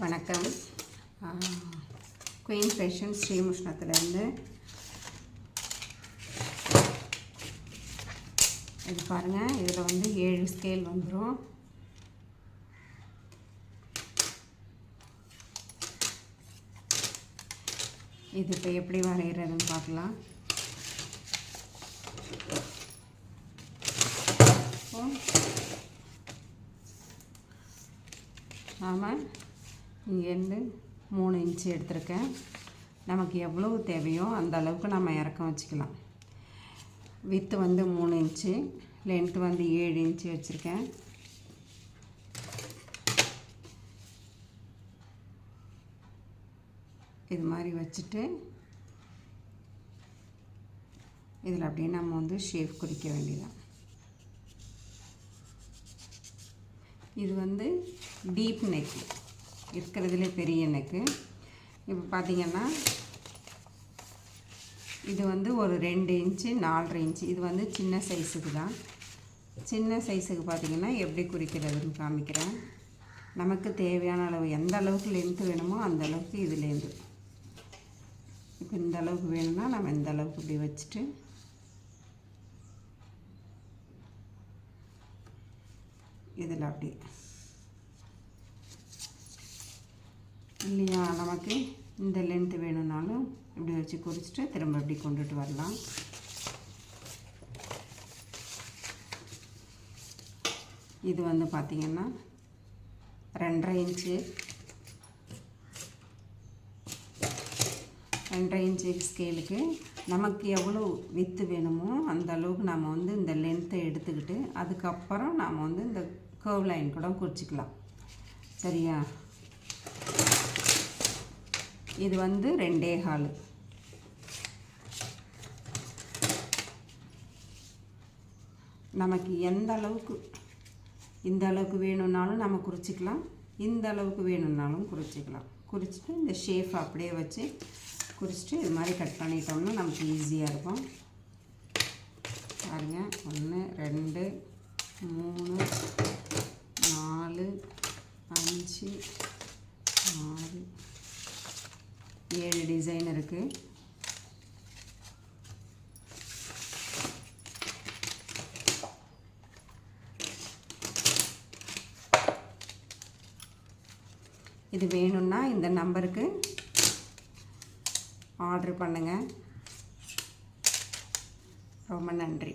வணக்கம். Queen fashion ஸ்ரீமுஷ்ணத்துலேருந்து இது பாருங்கள். இதில் வந்து 7 ஸ்கேல் வந்துடும். இது இப்போ எப்படி வரைகிறதுன்னு பார்க்கலாம். நாம் இங்கேருந்து 3 இன்ச்சு எடுத்திருக்கேன். நமக்கு எவ்வளவு தேவையோ அந்த அளவுக்கு நம்ம இறக்கம் வச்சுக்கலாம். வித்து வந்து 3 இன்ச்சு, லென்த்து வந்து 7 இன்ச்சு வச்சுருக்கேன். இது மாதிரி வச்சுட்டு இதில் அப்படியே நம்ம வந்து ஷேப் குறிக்க வேண்டியதான். இது வந்து டீப் நெக்கு, இருக்கிறதுலே பெரிய நெக்கு. இப்போ பார்த்திங்கன்னா இது வந்து ஒரு 2 இன்ச்சு 4.5 இன்ச்சு. இது வந்து சின்ன சைஸுக்கு தான். சின்ன சைஸுக்கு பார்த்திங்கன்னா எப்படி குறிக்கிறதுன்னு காமிக்கிறேன். நமக்கு தேவையான அளவு எந்த அளவுக்கு லென்த்து வேணுமோ அந்த அளவுக்கு இதுலேருந்து இப்போ இந்த அளவுக்கு வேணும்னா நம்ம இந்த அளவுக்கு இப்படி வச்சுட்டு இதில் அப்படி இல்லையா, நமக்கு இந்த லென்த்து வேணும்னாலும் இப்படி வச்சு குறிச்சிட்டு திரும்ப இப்படி கொண்டுட்டு வரலாம். இது வந்து பார்த்திங்கன்னா 2.5 இன்ச்சு 2.5 இன்ச்சு ஸ்கேலுக்கு நமக்கு எவ்வளோ வித்து வேணுமோ அந்த அளவுக்கு நம்ம வந்து இந்த லென்த்தை எடுத்துக்கிட்டு அதுக்கப்புறம் நாம் வந்து இந்த கர்வ் லைன் கூட குறிச்சிக்கலாம். சரியா? இது வந்து 2.25. நமக்கு எந்த அளவுக்கு இந்த அளவுக்கு வேணும்னாலும் நம்ம குறிச்சிக்கலாம், இந்த அளவுக்கு வேணும்னாலும் குறிச்சிக்கலாம். குறிச்சிட்டு இந்த ஷேஃப் அப்படியே வச்சு குறிச்சிட்டு இது மாதிரி கட் பண்ணிட்டோம்னா நமக்கு ஈஸியாக இருக்கும். பாருங்கள், 1 2 3 4 5 6 7 டிசைன் இருக்குது. இது வேணும்னா இந்த நம்பருக்கு ஆர்டர் பண்ணுங்கள். ரொம்ப நன்றி.